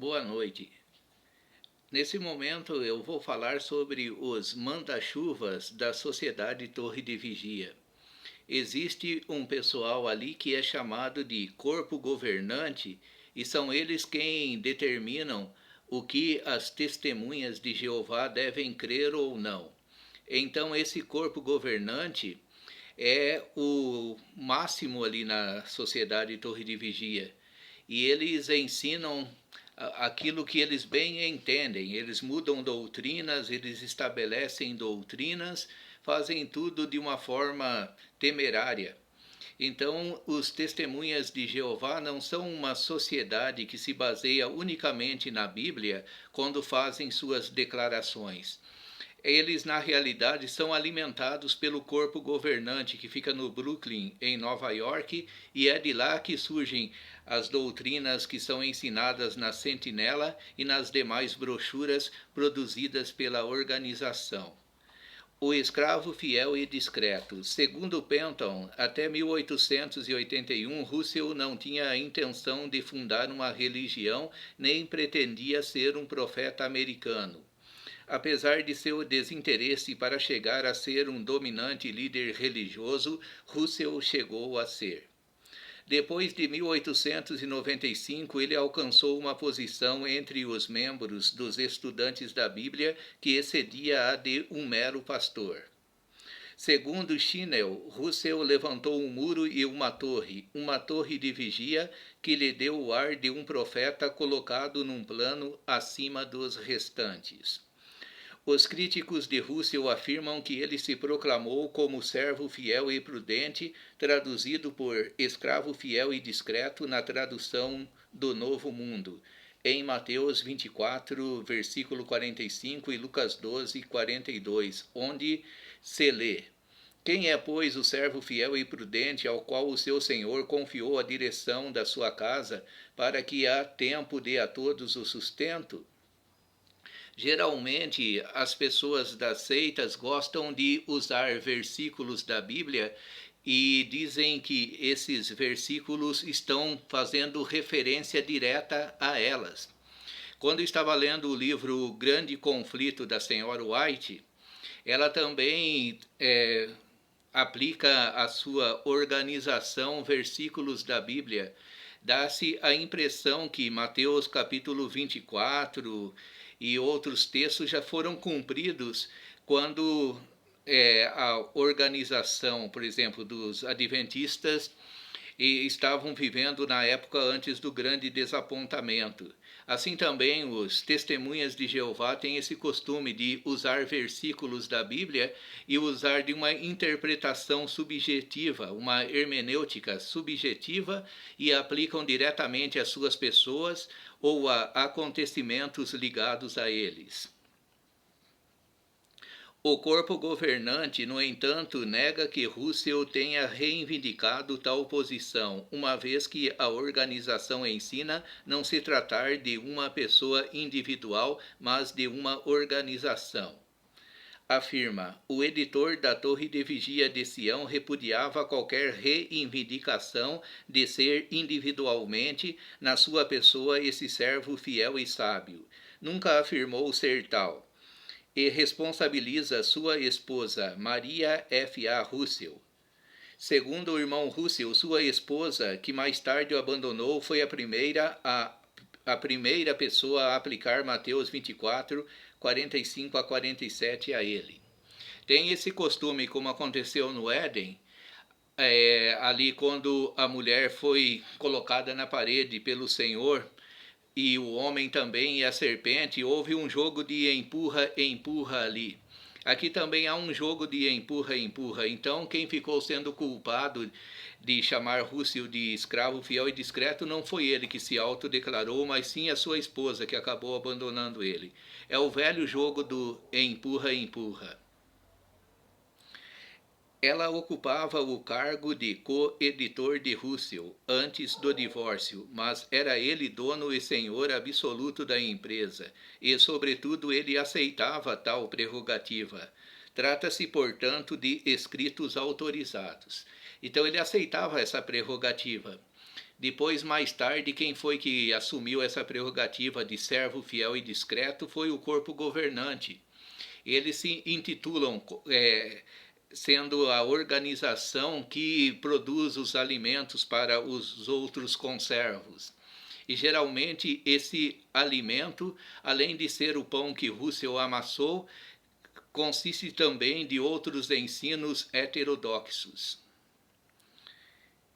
Boa noite. Nesse momento eu vou falar sobre os manda-chuvas da Sociedade Torre de Vigia. Existe um pessoal ali que é chamado de corpo governante e são eles quem determinam o que as testemunhas de Jeová devem crer ou não. Então esse corpo governante é o máximo ali na Sociedade Torre de Vigia. E eles ensinam aquilo que eles bem entendem. Eles mudam doutrinas, eles estabelecem doutrinas, fazem tudo de uma forma temerária. Então, os testemunhas de Jeová não são uma sociedade que se baseia unicamente na Bíblia quando fazem suas declarações. Eles, na realidade, são alimentados pelo corpo governante que fica no Brooklyn, em Nova York, e é de lá que surgem as doutrinas que são ensinadas na Sentinela e nas demais brochuras produzidas pela organização. O escravo fiel e discreto. Segundo Penton, até 1881, Russell não tinha a intenção de fundar uma religião nem pretendia ser um profeta americano. Apesar de seu desinteresse para chegar a ser um dominante líder religioso, Russell chegou a ser. Depois de 1895, ele alcançou uma posição entre os membros dos estudantes da Bíblia que excedia a de um mero pastor. Segundo Schinel, Russell levantou um muro e uma torre de vigia que lhe deu o ar de um profeta colocado num plano acima dos restantes. Os críticos de Russell afirmam que ele se proclamou como servo fiel e prudente, traduzido por escravo fiel e discreto na tradução do Novo Mundo, em Mateus 24, versículo 45 e Lucas 12, 42, onde se lê: Quem é, pois, o servo fiel e prudente ao qual o seu senhor confiou a direção da sua casa, para que a tempo dê a todos o sustento? Geralmente, as pessoas das seitas gostam de usar versículos da Bíblia e dizem que esses versículos estão fazendo referência direta a elas. Quando estava lendo o livro Grande Conflito da Senhora White, ela também aplica à sua organização versículos da Bíblia. Dá-se a impressão que Mateus capítulo 24 e outros textos já foram cumpridos quando a organização, por exemplo, dos adventistas estavam vivendo na época antes do grande desapontamento. Assim também os testemunhas de Jeová têm esse costume de usar versículos da Bíblia e usar de uma interpretação subjetiva, uma hermenêutica subjetiva, e aplicam diretamente às suas pessoas ou a acontecimentos ligados a eles. O corpo governante, no entanto, nega que Russell tenha reivindicado tal posição, uma vez que a organização ensina não se tratar de uma pessoa individual, mas de uma organização. Afirma: o editor da Torre de Vigia de Sião repudiava qualquer reivindicação de ser individualmente, na sua pessoa, esse servo fiel e sábio. Nunca afirmou ser tal. E responsabiliza sua esposa, Maria F. A. Russell. Segundo o irmão Russell, sua esposa, que mais tarde o abandonou, foi a primeira pessoa a aplicar Mateus 24, 45 a 47 a ele. Tem esse costume, como aconteceu no Éden, ali quando a mulher foi colocada na parede pelo Senhor, e o homem também e a serpente, houve um jogo de empurra ali. Aqui também há um jogo de empurra. Então, quem ficou sendo culpado de chamar Russell de escravo fiel e discreto não foi ele que se autodeclarou, mas sim a sua esposa, que acabou abandonando ele. É o velho jogo do empurra. Ela ocupava o cargo de co-editor de Russell antes do divórcio, mas era ele dono e senhor absoluto da empresa, e, sobretudo, ele aceitava tal prerrogativa. Trata-se, portanto, de escritos autorizados. Então, ele aceitava essa prerrogativa. Depois, mais tarde, quem foi que assumiu essa prerrogativa de servo fiel e discreto foi o corpo governante. Eles se intitulam sendo a organização que produz os alimentos para os outros conservos. E geralmente esse alimento, além de ser o pão que Russell amassou, consiste também de outros ensinos heterodoxos.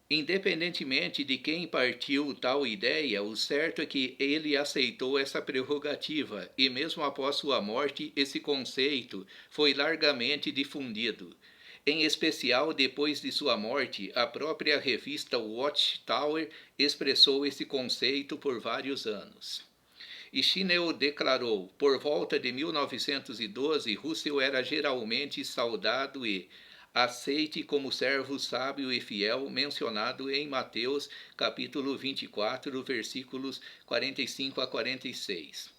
Independentemente de quem partiu tal ideia, o certo é que ele aceitou essa prerrogativa, e mesmo após sua morte, esse conceito foi largamente difundido. Em especial, depois de sua morte, a própria revista Watchtower expressou esse conceito por vários anos. E Chinel declarou: por volta de 1912, Russell era geralmente saudado e aceite como servo sábio e fiel, mencionado em Mateus, capítulo 24, versículos 45 a 46.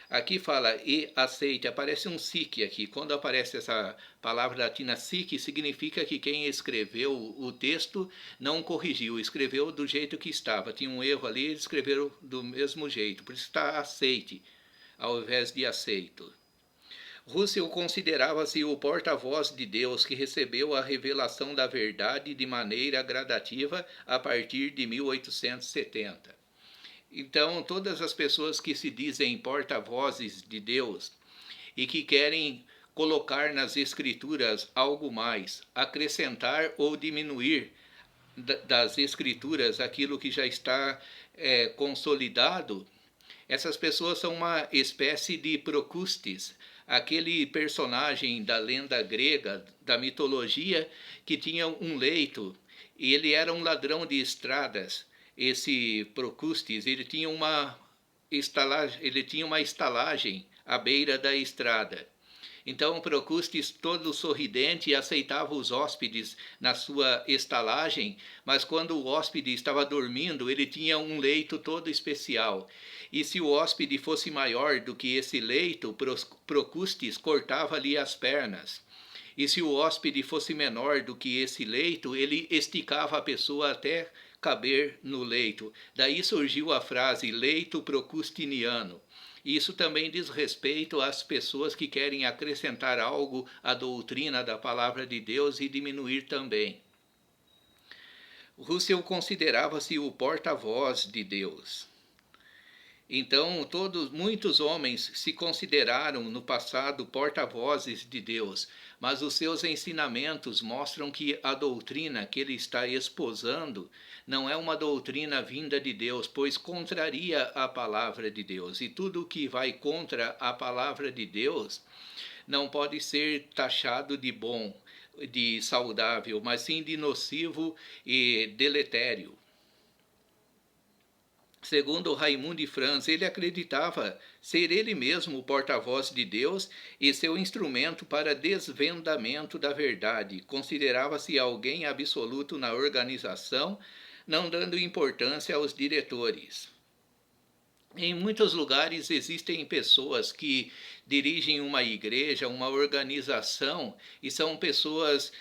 Aqui fala e aceite, aparece um sic aqui. Quando aparece essa palavra latina sic, significa que quem escreveu o texto não corrigiu, escreveu do jeito que estava. Tinha um erro ali, eles escreveram do mesmo jeito. Por isso está aceite, ao invés de aceito. Russell considerava-se o porta-voz de Deus que recebeu a revelação da verdade de maneira gradativa a partir de 1870. Então, todas as pessoas que se dizem porta-vozes de Deus e que querem colocar nas Escrituras algo mais, acrescentar ou diminuir das Escrituras aquilo que já está consolidado, essas pessoas são uma espécie de Procustes, aquele personagem da lenda grega, da mitologia, que tinha um leito e ele era um ladrão de estradas. Esse Procustes, ele tinha uma estalagem à beira da estrada. Então Procustes, todo sorridente, aceitava os hóspedes na sua estalagem, mas quando o hóspede estava dormindo, ele tinha um leito todo especial. E se o hóspede fosse maior do que esse leito, Procustes cortava-lhe as pernas. E se o hóspede fosse menor do que esse leito, ele esticava a pessoa até caber no leito. Daí surgiu a frase leito procustiniano. Isso também diz respeito às pessoas que querem acrescentar algo à doutrina da palavra de Deus e diminuir também. Russell considerava-se o porta-voz de Deus. Então, muitos homens se consideraram no passado porta-vozes de Deus, mas os seus ensinamentos mostram que a doutrina que ele está esposando não é uma doutrina vinda de Deus, pois contraria a palavra de Deus. E tudo que vai contra a palavra de Deus não pode ser taxado de bom, de saudável, mas sim de nocivo e deletério. Segundo Raimundo de Franz, ele acreditava ser ele mesmo o porta-voz de Deus e seu instrumento para desvendamento da verdade. Considerava-se alguém absoluto na organização, não dando importância aos diretores. Em muitos lugares existem pessoas que dirigem uma igreja, uma organização, e são pessoas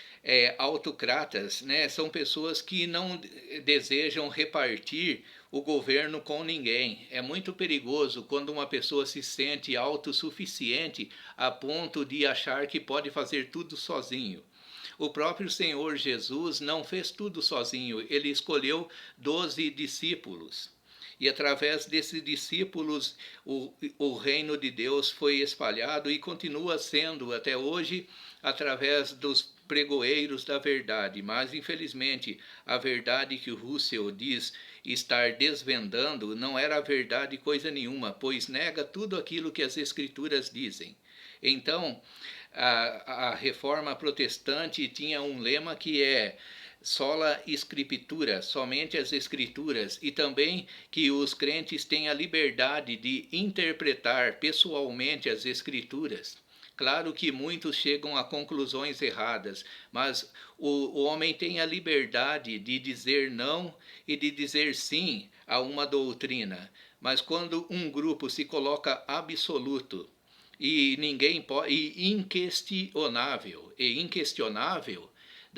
autocratas, né? São pessoas que não desejam repartir o governo com ninguém. É muito perigoso quando uma pessoa se sente autossuficiente a ponto de achar que pode fazer tudo sozinho. O próprio Senhor Jesus não fez tudo sozinho, ele escolheu 12 discípulos. E através desses discípulos, o reino de Deus foi espalhado e continua sendo até hoje através dos pregoeiros da verdade. Mas, infelizmente, a verdade que o Russell diz estar desvendando não era a verdade coisa nenhuma, pois nega tudo aquilo que as Escrituras dizem. Então, a reforma protestante tinha um lema que é sola scriptura, somente as escrituras, e também que os crentes têm a liberdade de interpretar pessoalmente as escrituras. Claro que muitos chegam a conclusões erradas, mas o homem tem a liberdade de dizer não e de dizer sim a uma doutrina. Mas quando um grupo se coloca absoluto e ninguém pode, e inquestionável,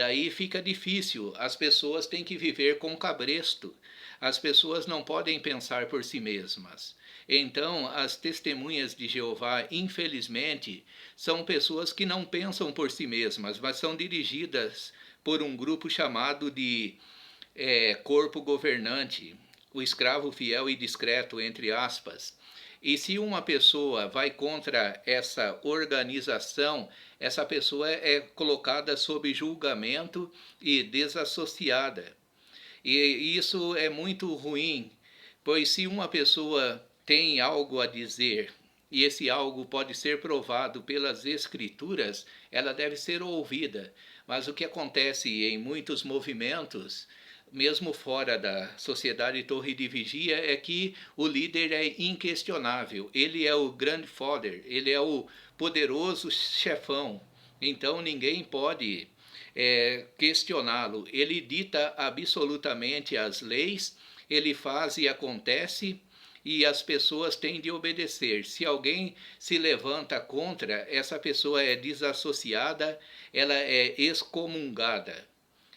Daí fica difícil, as pessoas têm que viver com cabresto, as pessoas não podem pensar por si mesmas. Então, as testemunhas de Jeová, infelizmente, são pessoas que não pensam por si mesmas, mas são dirigidas por um grupo chamado de corpo governante, o escravo fiel e discreto, entre aspas. E se uma pessoa vai contra essa organização, essa pessoa é colocada sob julgamento e desassociada. E isso é muito ruim, pois se uma pessoa tem algo a dizer e esse algo pode ser provado pelas escrituras, ela deve ser ouvida. Mas o que acontece em muitos movimentos, mesmo fora da Sociedade Torre de Vigia, é que o líder é inquestionável. Ele é o grandfather, ele é o poderoso chefão. Então ninguém pode questioná-lo. Ele dita absolutamente as leis, ele faz e acontece, e as pessoas têm de obedecer. Se alguém se levanta contra, essa pessoa é desassociada, ela é excomungada.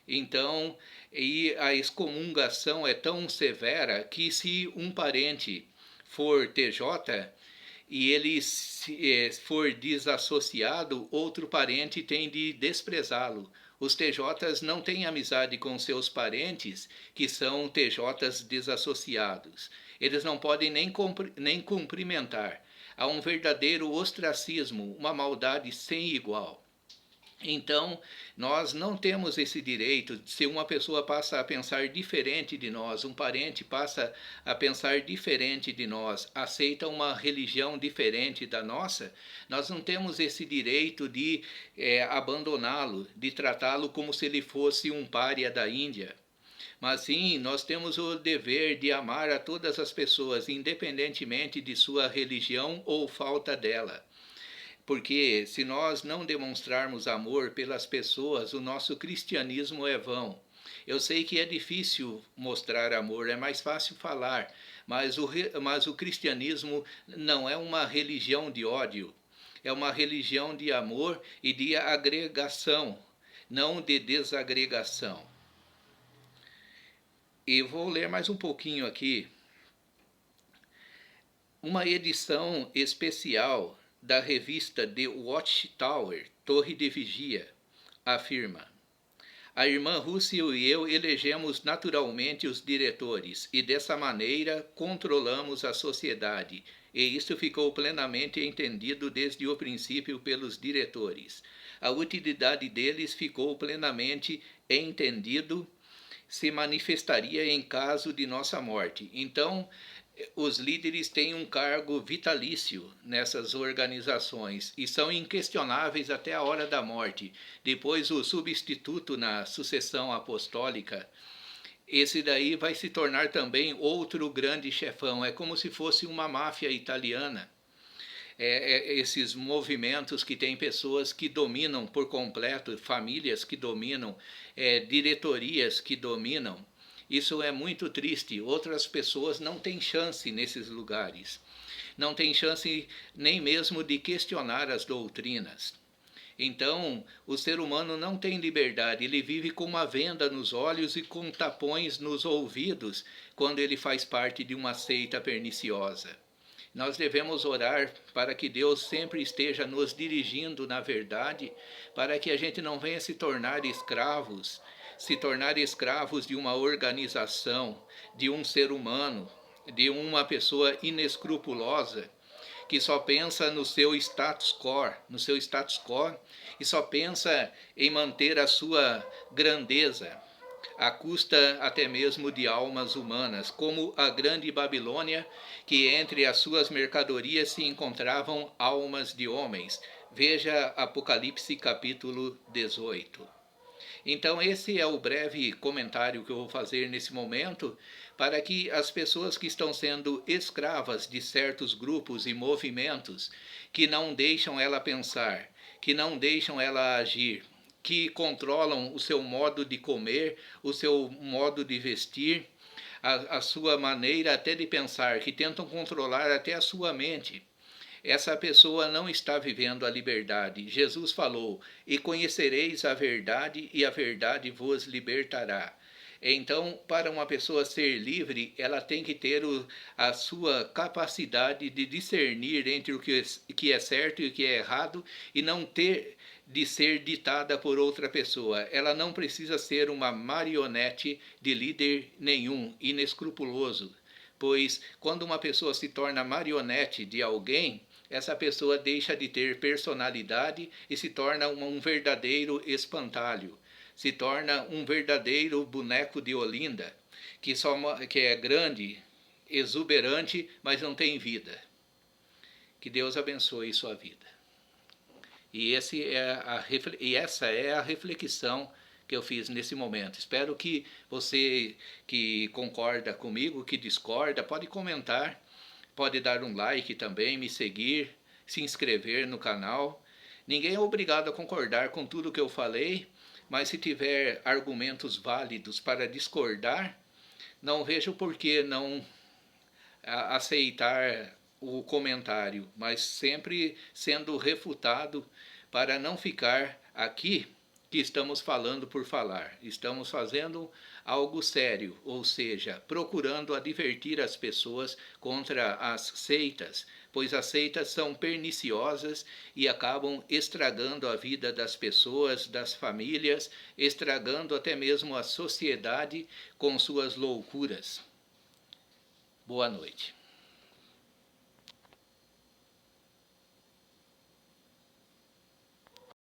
Então, e a excomungação é tão severa que se um parente for TJ e ele for desassociado, outro parente tem de desprezá-lo. Os TJs não têm amizade com seus parentes, que são TJs desassociados. Eles não podem nem cumprimentar. Há um verdadeiro ostracismo, uma maldade sem igual. Então, nós não temos esse direito. Se uma pessoa passa a pensar diferente de nós, um parente passa a pensar diferente de nós, aceita uma religião diferente da nossa, nós não temos esse direito de abandoná-lo, de tratá-lo como se ele fosse um pária da Índia. Mas sim, nós temos o dever de amar a todas as pessoas, independentemente de sua religião ou falta dela. Porque se nós não demonstrarmos amor pelas pessoas, o nosso cristianismo é vão. Eu sei que é difícil mostrar amor, é mais fácil falar, mas o cristianismo não é uma religião de ódio, é uma religião de amor e de agregação, não de desagregação. E vou ler mais um pouquinho aqui. Uma edição especial da revista The Watchtower, Torre de Vigia, afirma: a irmã Russell e eu elegemos naturalmente os diretores e dessa maneira controlamos a sociedade, e isso ficou plenamente entendido desde o princípio pelos diretores. A utilidade deles ficou plenamente entendido, se manifestaria em caso de nossa morte. Então, os líderes têm um cargo vitalício nessas organizações e são inquestionáveis até a hora da morte. Depois, o substituto na sucessão apostólica, esse daí vai se tornar também outro grande chefão. É como se fosse uma máfia italiana. Esses movimentos que tem pessoas que dominam por completo, famílias que dominam, diretorias que dominam. Isso é muito triste. Outras pessoas não têm chance nesses lugares. Não têm chance nem mesmo de questionar as doutrinas. Então, o ser humano não tem liberdade. Ele vive com uma venda nos olhos e com tapões nos ouvidos quando ele faz parte de uma seita perniciosa. Nós devemos orar para que Deus sempre esteja nos dirigindo na verdade, para que a gente não venha se tornar escravos de uma organização, de um ser humano, de uma pessoa inescrupulosa, que só pensa no seu status quo, e só pensa em manter a sua grandeza, à custa até mesmo de almas humanas, como a grande Babilônia, que entre as suas mercadorias se encontravam almas de homens. Veja Apocalipse capítulo 18. Então, esse é o breve comentário que eu vou fazer nesse momento, para que as pessoas que estão sendo escravas de certos grupos e movimentos, que não deixam ela pensar, que não deixam ela agir, que controlam o seu modo de comer, o seu modo de vestir, a sua maneira até de pensar, que tentam controlar até a sua mente. essa pessoa não está vivendo a liberdade. Jesus falou: "E conhecereis a verdade, e a verdade vos libertará". Então, para uma pessoa ser livre, ela tem que ter a sua capacidade de discernir entre o que é certo e o que é errado e não ter de ser ditada por outra pessoa. Ela não precisa ser uma marionete de líder nenhum, inescrupuloso, pois quando uma pessoa se torna marionete de alguém, essa pessoa deixa de ter personalidade e se torna um verdadeiro espantalho, se torna um verdadeiro boneco de Olinda, que é grande, exuberante, mas não tem vida. Que Deus abençoe sua vida. E essa é a reflexão que eu fiz nesse momento. Espero que você que concorda comigo, que discorda, pode comentar, pode dar um like também, me seguir, se inscrever no canal. Ninguém é obrigado a concordar com tudo que eu falei, mas se tiver argumentos válidos para discordar, não vejo por que não aceitar o comentário, mas sempre sendo refutado para não ficar aqui que estamos falando por falar. Estamos fazendo algo sério, ou seja, procurando advertir as pessoas contra as seitas, pois as seitas são perniciosas e acabam estragando a vida das pessoas, das famílias, estragando até mesmo a sociedade com suas loucuras. Boa noite.